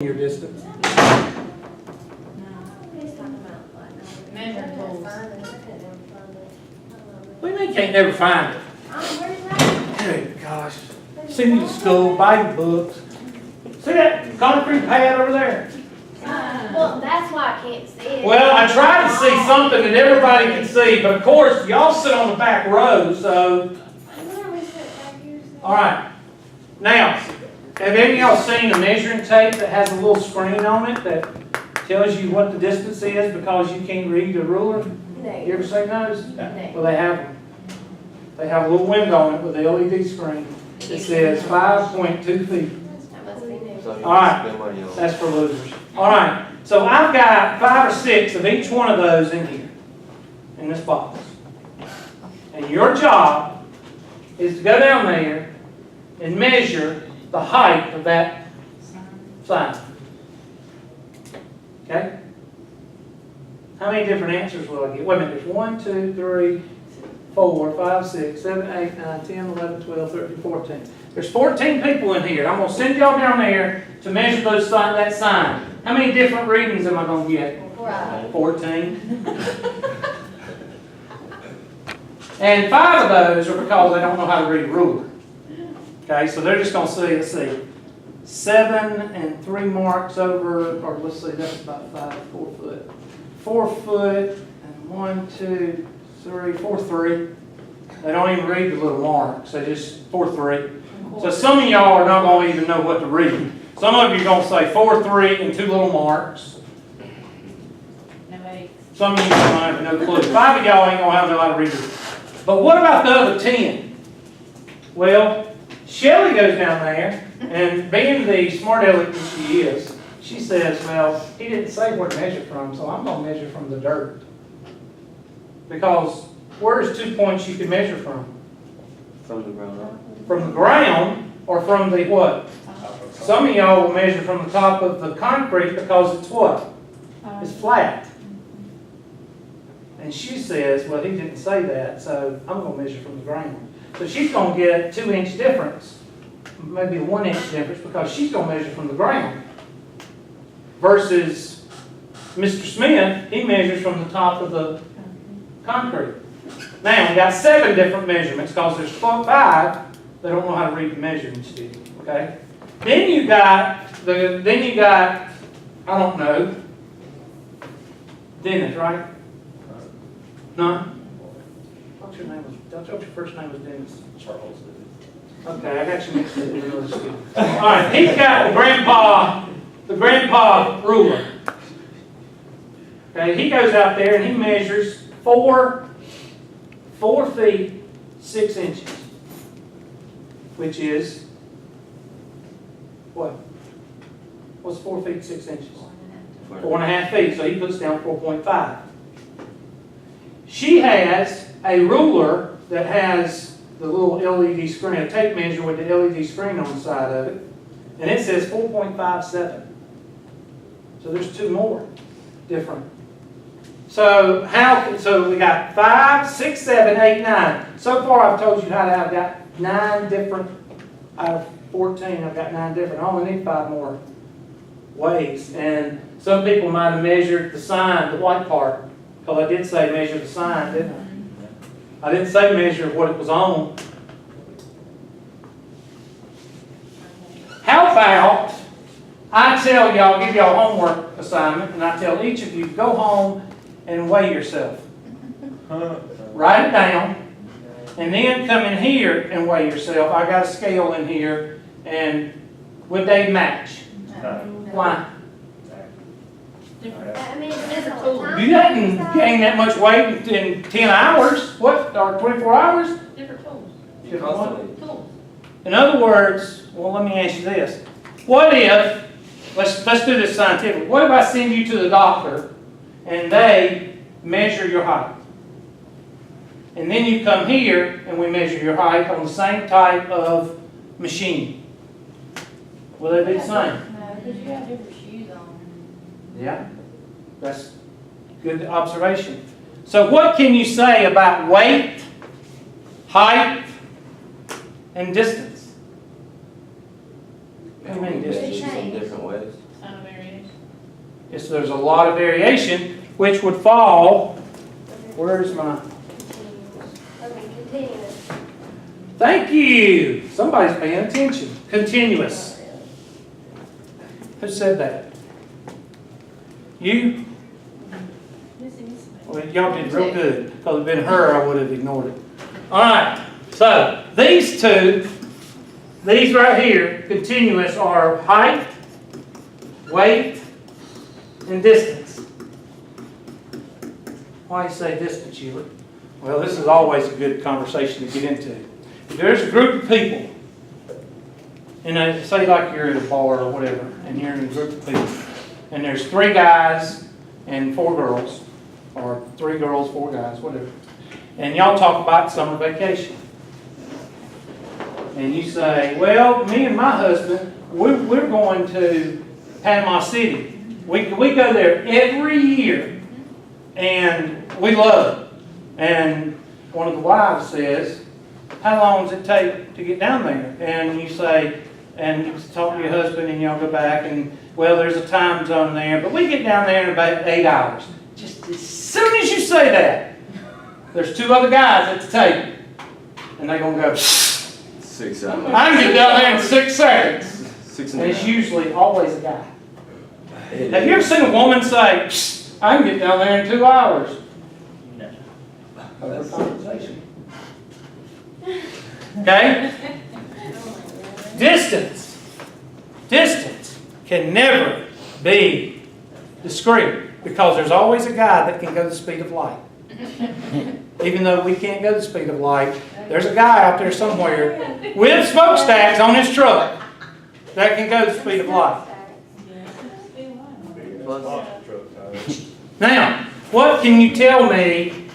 your distance. Measure tools. What do you mean can't never find it? Good gosh. Send you to school, buy you books. See that concrete pad over there? Well, that's why I can't see it. Well, I tried to see something that everybody could see, but of course, y'all sit on the back row, so. All right. Now, have any of y'all seen a measuring tape that has a little screen on it that tells you what the distance is because you can't read the ruler? You ever seen those? Well, they have them. They have a little window on it with a LED screen that says 5.2 feet. All right, that's for losers. All right, so I've got 5 or 6 of each one of those in here, in this box. And your job is to go down there and measure the height of that sign. Okay? How many different answers will I get? Wait a minute, there's 1, 2, 3, 4, 5, 6, 7, 8, 9, 10, 11, 12, 13, 14. There's 14 people in here. I'm going to send y'all down there to measure that sign. How many different readings am I going to get? 14. And 5 of those are because they don't know how to read a ruler. Okay, so they're just going to see, let's see, 7 and 3 marks over, or let's see, that's about 4 foot. 4 foot and 1, 2, 3, 4, 3. They don't even read the little marks. They just 4, 3. So some of y'all are not going to even know what to read. Some of you are going to say 4, 3 and 2 little marks. Some of you don't have no clue. 5 of y'all ain't going to have no how to read it. But what about the other 10? Well, Shelly goes down there, and being the smart aleck that she is, she says, well, he didn't say where to measure from, so I'm going to measure from the dirt. Because where's 2 points you can measure from? From the ground. From the ground, or from the what? Some of y'all will measure from the top of the concrete because it's what? It's flat. And she says, well, he didn't say that, so I'm going to measure from the ground. So she's going to get 2-inch difference, maybe a 1-inch difference, because she's going to measure from the ground. Versus Mr. Smith, he measures from the top of the concrete. Now, we got 7 different measurements because there's 5 that don't know how to read the measuring stick. Okay? Then you got I don't know, Dennis, right? No? What's your name? I thought your first name was Dennis. Charles. Okay, I got you mixed up in the other school. All right, he's got the grandpa ruler. Okay, he goes out there and he measures 4 feet 6 inches, which is what? What's 4 feet 6 inches? 4.5 feet. So he puts down 4.5. She has a ruler that has the little LED screen, a tape measure with the LED screen on the side of it, and it says 4.57. So there's 2 more different. So so we got 5, 6, 7, 8, 9. So far I've told you I've got 9 different out of 14. I've got 9 different. I only need 5 more ways. And some people might have measured the sign, the white part. Because I did say measure the sign, didn't I? I didn't say measure what it was on. How about I tell y'all, give y'all homework assignment, and I tell each of you, go home and weigh yourself. Write it down, and then come in here and weigh yourself. I got a scale in here, and would they match? Why? I mean, it's different time. You didn't gain that much weight in 10 hours, what, or 24 hours? Different tools. Different what? Tools. In other words, well, let me ask you this. What if, let's do this scientifically. What if I send you to the doctor and they measure your height? And then you come here and we measure your height on the same type of machine. Will they be the same? No, because you have different shoes on. Yeah, that's good observation. So what can you say about weight, height, and distance? How many distance? In different ways. There's a lot of variation, which would fall, where's my, Okay, continuous. thank you. Somebody's paying attention. Continuous. Who said that? You? Well, y'all did real good. Because if it had been her, I would have ignored it. All right. So these two, these right here, continuous, are height, weight, and distance. Why do you say distance, Sheila? Well, this is always a good conversation to get into. If there's a group of people, and say like you're at a bar or whatever, and you're in a group of people, and there's 3 guys and 4 girls, or 3 girls, 4 guys, whatever, and y'all talk about summer vacation. And you say, well, me and my husband, we're going to Panama City. We go there every year, and we love it. And one of the wives says, how long does it take to get down there? And you say, and you talk to your husband, and y'all go back, and well, there's a time zone there, but we get down there in about 8 hours. Just as soon as you say that, there's 2 other guys at the table, and they're going to go, 6 hours. I can get down there in 6 seconds. 6 And and a it's half. usually always a guy. Have you ever seen a woman say, I can get down there in 2 hours? No. Over conversation. Okay? Distance. Distance can never be discrete because there's always a guy that can go the speed of light. Even though we can't go the speed of light, there's a guy out there somewhere with smokestacks on his truck that can go the speed of light. Now, what can you tell me?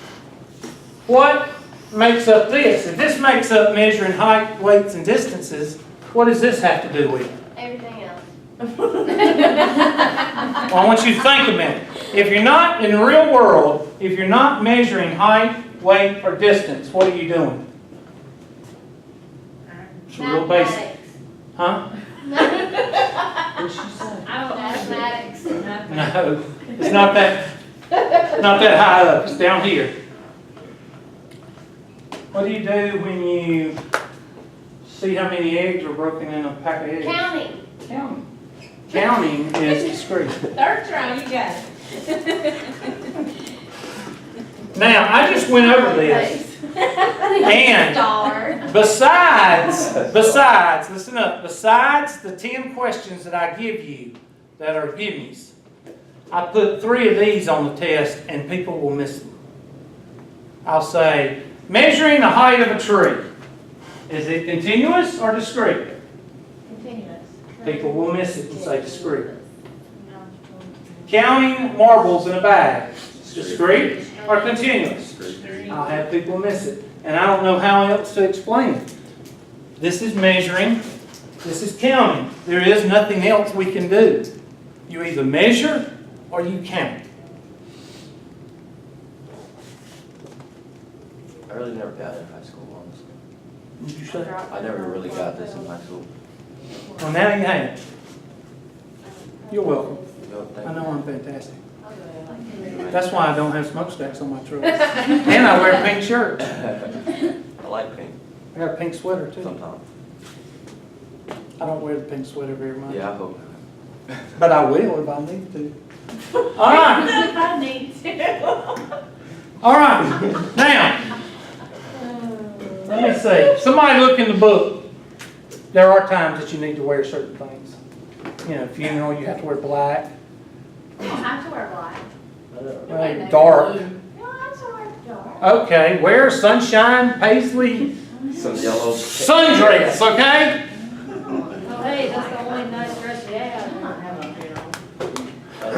What makes up this? If this makes up measuring height, weights, and distances, what does this have to do with? Everything else. Well, I want you to think a minute. If you're not in the real world, if you're not measuring height, weight, or distance, what are you doing? It's real basic. Huh? What'd she say? Mathematics. No, it's not that high up. It's down here. What do you do when you see how many eggs are broken in a pack of eggs? Counting. Counting. Counting is discrete. Third try, you got it. Now, I just went over this. And Star. besides, listen up, besides the 10 questions that I give you that are gimmies, I put 3 of these on the test and people will miss them. I'll say, measuring the height of a tree. Is it continuous or discrete? Continuous. People will miss it and say discrete. Counting marbles in a bag. Discrete or continuous? I'll have people miss it. And I don't know how else to explain it. This is measuring. This is counting. There is nothing else we can do. You either measure or you count. I really never got it in high school, honestly. Did you say? I never really got this in high school. Well, now you have. You're welcome. No, thank I you. know I'm fantastic. That's why I don't have smokestacks on my truck. And I wear a pink shirt. I like pink I got a pink sweater too. sometimes. I don't wear the pink sweater very much. Yeah, I hope. But I will if I need to. All right. I need to. All right. Now, let me see. Somebody look in the book. There are times that you need to wear certain things. You know, funeral, you have to wear black. I have to wear black. Dark. No, I have to wear dark. Okay, wear sunshine, paisley, Some yellow. sundress, okay? Oh, hey, that's the only nice dress you have. I'm not having a funeral.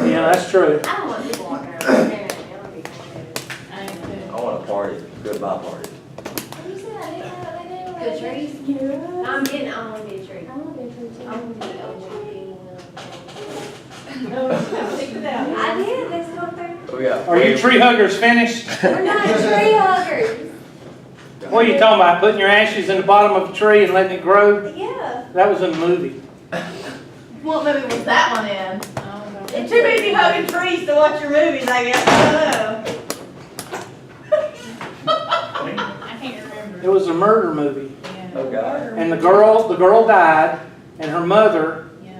Yeah, that's true. I don't want people walking around staring at me. I want to be confused. I ain't too. I want a party, goodbye party. You said I didn't know what they do. Good trees? I want to be a tree. I want to be a tree too. I want to be OG. No, stick it out. I did, that's what they're. Oh, yeah. Are you tree huggers finished? We're not tree huggers. What are you talking about? Putting your ashes in the bottom of a tree and letting it grow? Yeah. That was in a movie. What movie was that one in? It's did. Too busy hugging trees to watch your movies, I guess. I I can't remember. It was a murder movie. Yeah. Oh, God. And the girl died, and her mother Yeah.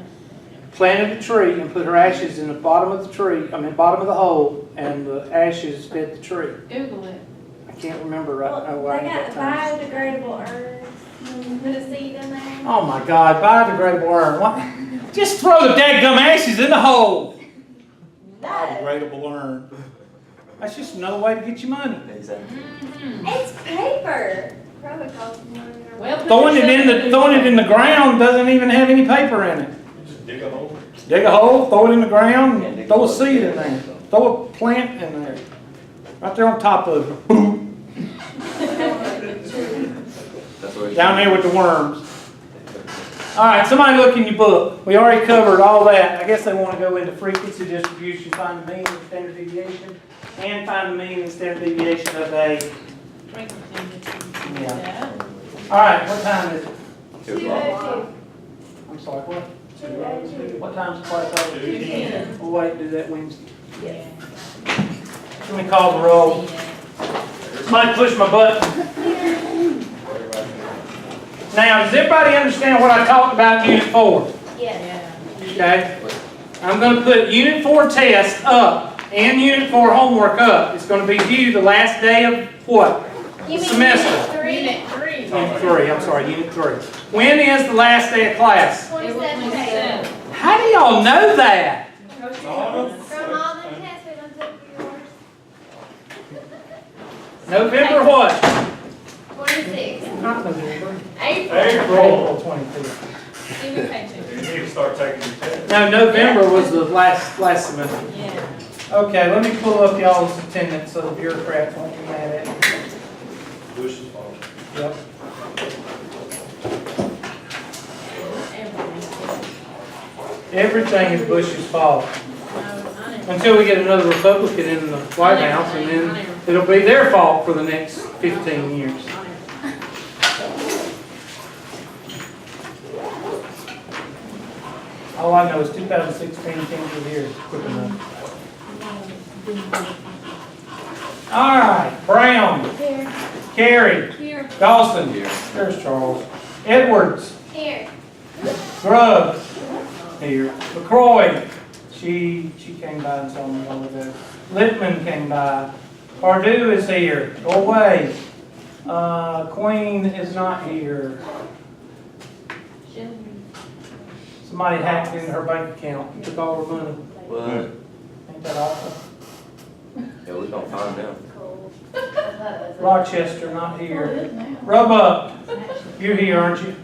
planted a tree and put her ashes in the bottom of the tree, bottom of the hole, and the ashes fed the tree. Google it. I can't remember right now. Well, why they at got that time. biodegradable urns. Put a seed in there. Oh my God, biodegradable urn. What? Just throw the dadgum ashes in the hole. No. Biodegradable urn. That's just another way to get you money. Exactly. It's paper. Probably costs more than a- Well, Throwing it in the ground doesn't even have any paper in it. Just dig a hole. Dig a hole, throw it in the ground, throw a seed in there, throw a plant in there. Right there on top of it. Boom. That's what Down there with the worms. All right, somebody look in your book. We already covered all that. I guess they want to go into frequency distribution, find the mean and standard deviation, and find the mean and standard deviation of a. Yeah. All right, what time is it? 202. I'm sorry, what? 202. What time's class over? 2:10. We'll wait, do that Wednesday. Yeah. Let me call the roll. Somebody push my button. Now, does everybody understand what I talked about in Unit 4? Yes. Yeah. Okay? I'm going to put Unit 4 test up and Unit 4 homework up. It's going to be due the last day of what? You mean Semester. Unit 3? Unit 3. Unit 3, I'm sorry, Unit 3. When is the last day of class? 27. How do y'all know that? From all the tests we done took for yours. November what? 26. Not November. April. April 25th. Give me paycheck. You need to start taking your test. No, November was the last semester. Yeah. Okay, let me pull up y'all's attendance so the bureaucrats won't be mad at me. Bush's fault. Yep. Everything is Bush's fault. Until we get another Republican in the White House, and then it'll be their fault for the next 15 years. All I know is 2016 Kings of Year is quick enough. All right, Brown, Here. Carey, Here. Dawson, there's Charles, Edwards, Here. Grubb, here, LaCroix, she came by and saw me all of that. Lippman came by, Pardue is here, go away. Queen is not here. Somebody hacked into her bank account and took all her money. What? Ain't that awful? Yeah, we're gonna find them. Rochester, not here. Roebuck, you're here, aren't you?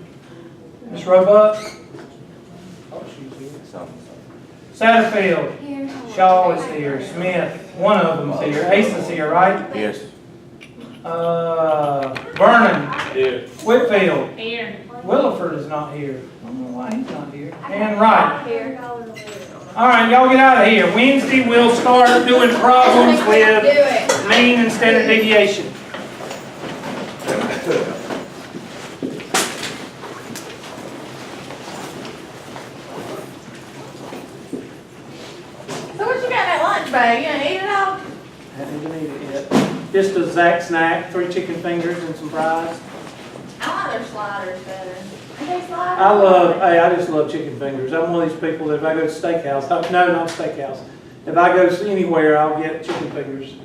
Miss Roebuck? Oh, she's here. Something. Satterfield, Here. Shaw is here. Smith, one of them's here. Ace is here, right? Yes. Vernon, Yeah. Whitfield, Here. Williford is not here. I don't know why he's not here. And Wright. Here. All right, y'all get out of here. Wednesday, we'll start doing problems Do with it. mean and standard deviation. So what you got in that lunch bag? You gonna eat it all? Haven't even eaten it yet. Just a Zack snack, 3 chicken fingers and some fries. I like their sliders better. Are they sliding? I just love chicken fingers. I'm one of these people that if I go to steakhouse, no, not steakhouse. If I go anywhere, I'll get chicken fingers.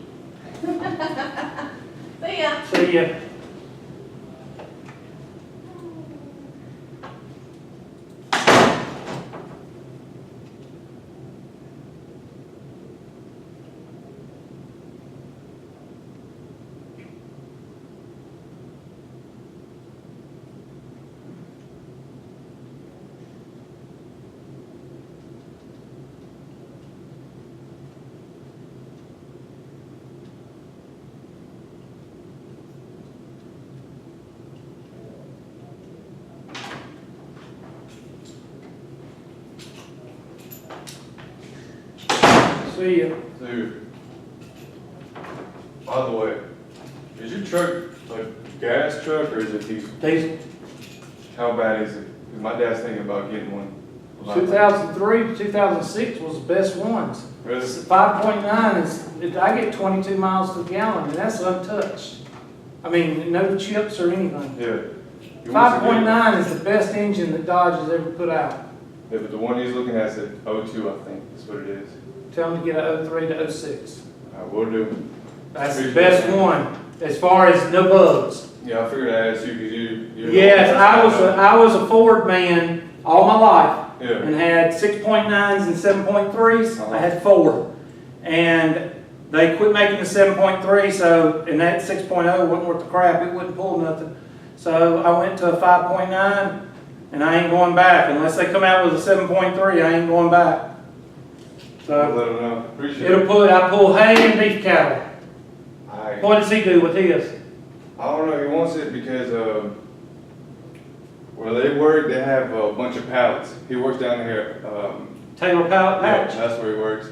See ya. See ya. See ya. Dude. By the way, is your truck a gas truck or is it diesel? Diesel. How bad is it? 'Cause my dad's thinking about getting one. 2003 to 2006 was the best ones. Really? 5.9 I get 22 miles per gallon, and that's untouched. I mean, no chips or anything. Yeah. He wants to get- 5.9 is the best engine that Dodge has ever put out. Yeah, but the one he's looking at is at 02, I think, is what it is. Tell them to get a 03 to 06. I will do. That's the best one, as far as no bugs. Yeah, I figured I'd ask you, because you're. Yes, I was a Ford man all my life, Yeah, and had 6.9s and 7.3s. I had Ford. And they quit making the 7.3, so, and that 6.0 wasn't worth the crap, it wouldn't pull nothing. So I went to a 5.9, and I ain't going back. Unless they come out with a 7.3, I ain't going back. I'll So, let him know. Appreciate I it. pull hay and beef cattle. I What does he do with his? don't know, he wants it because, where they work, they have a bunch of pallets. He works down here, Taylor pallet yeah, patch? that's where he works.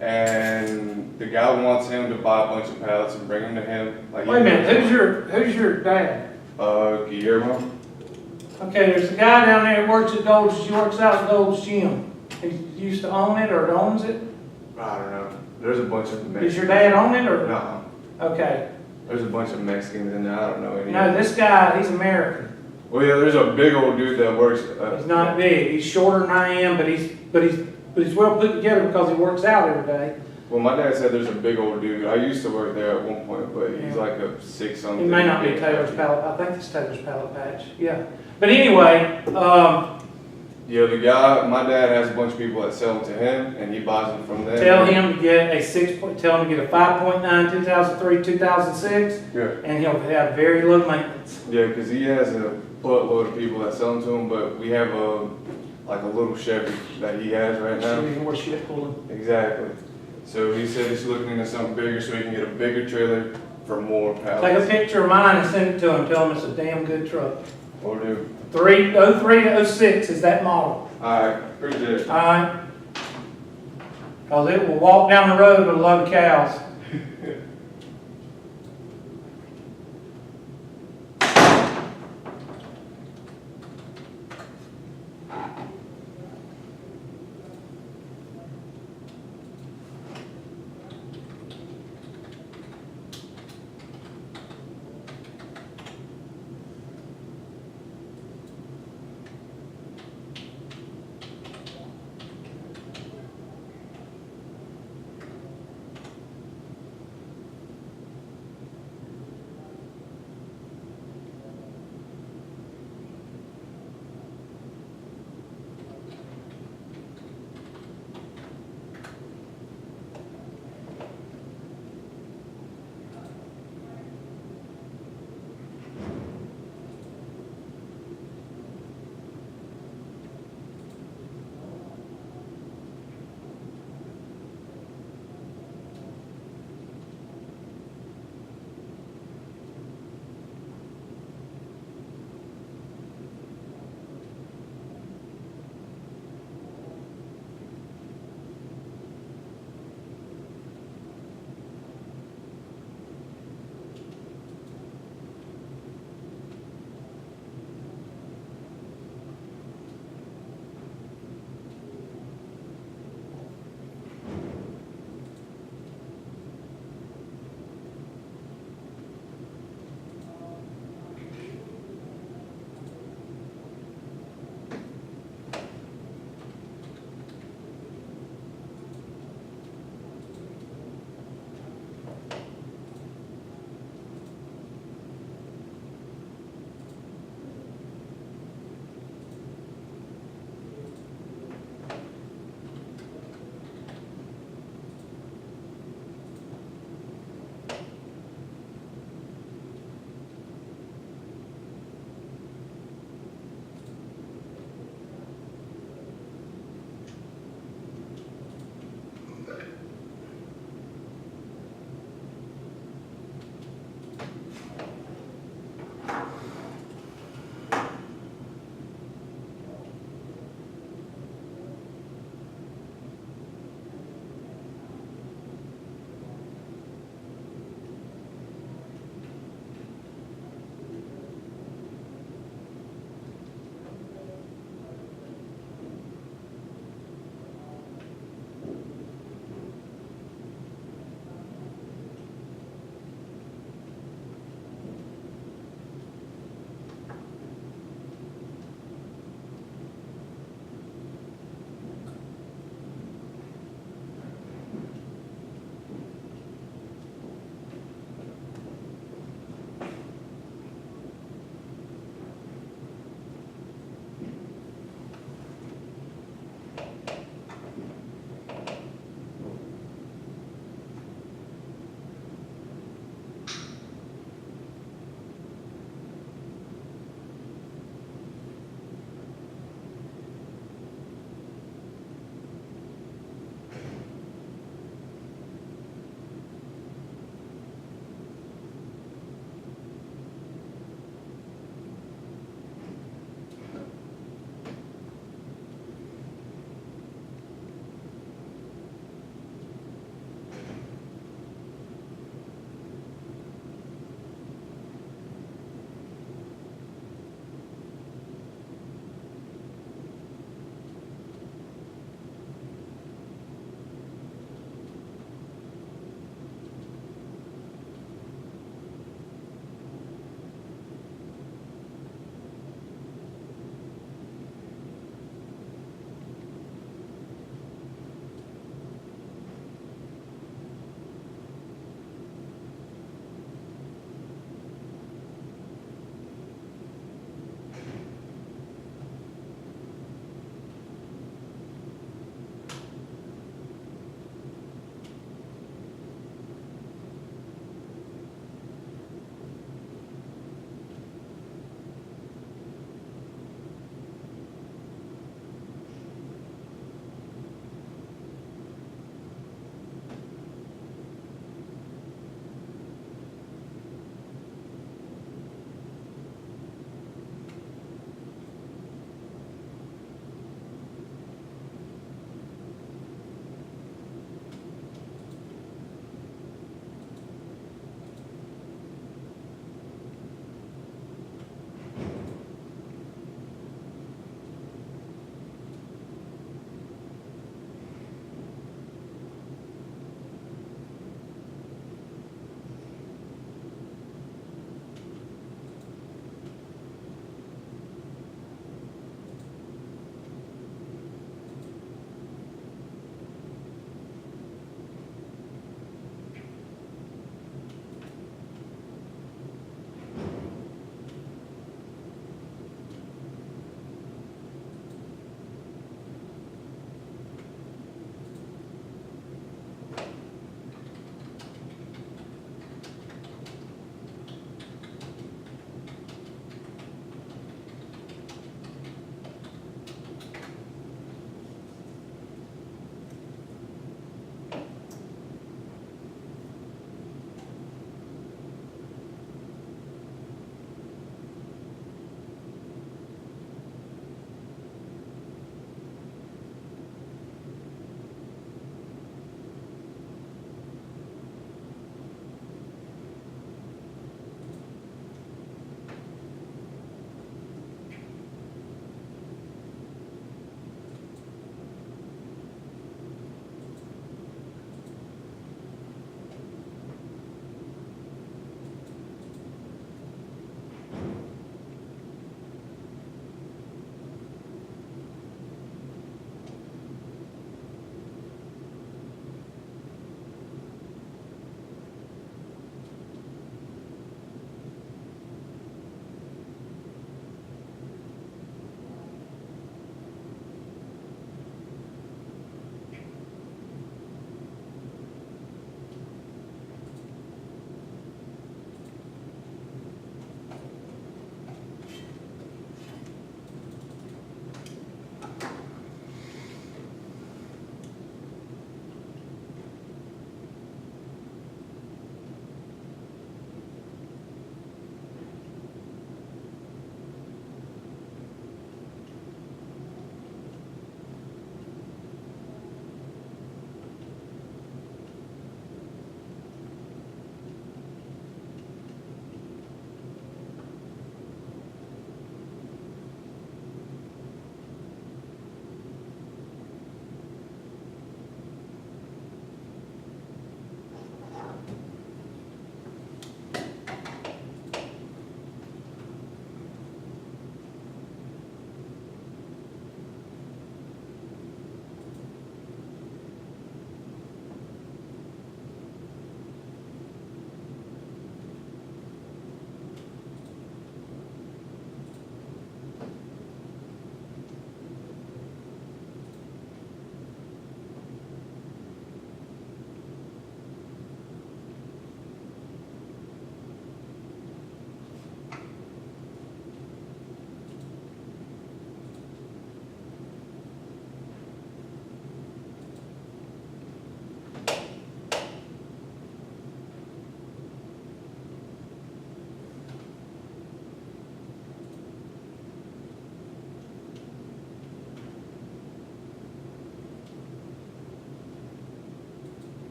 And the guy wants him to buy a bunch of pallets and bring them to him. Like Wait a minute, who's your dad? Guillermo. Okay, there's a guy down there that works at Gold's, he works out at Gold's Gym. He used to own it or owns it? I don't know. There's a bunch of Mexicans. Does your dad own it or? No, Okay. there's a bunch of Mexicans in there. I don't know any. No, this guy, he's American. Well, yeah, there's a big old dude that works. He's not big. He's shorter than I am, but he's well put together because he works out every day. Well, my dad said there's a big old dude. I used to work there at one point, but he's Yeah. like a 6-something. It may not be Taylor's pallet. I think it's Taylor's pallet patch. Yeah. But anyway, Yeah, the guy, my dad has a bunch of people that sell them to him, and he buys them from them. tell him to get tell him to get a 5.9 2003 2006, Yeah, and he'll have very low maintenance. yeah, because he has a buttload of people that sell them to him, but we have like a little Chevy that he has right So now. you can more shit pulling. Exactly. So he said he's looking into something bigger so he can get a bigger trailer for more Take a pallets. picture of mine and send it to him. Tell him it's a damn good truck. Or do. 03 to 06 is that model. Alright, appreciate it. Alright? Cause it will walk down the road with a load of cows.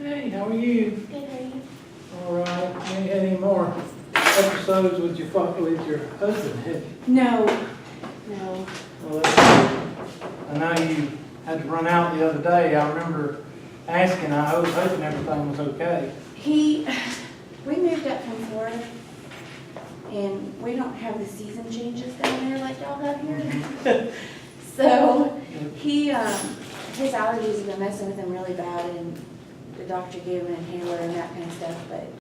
Hey, how are you? Good, how are you? All right, you ain't had any more episodes with your husband, have you? No, no. Well, that's good. I know you had to run out the other day. I remember asking, I was hoping everything was okay. We moved up from Florida, and we don't have the season changes down there like y'all have here. So, his allergies have been messing with him really bad, and the doctor gave him an inhaler and that kind of stuff, but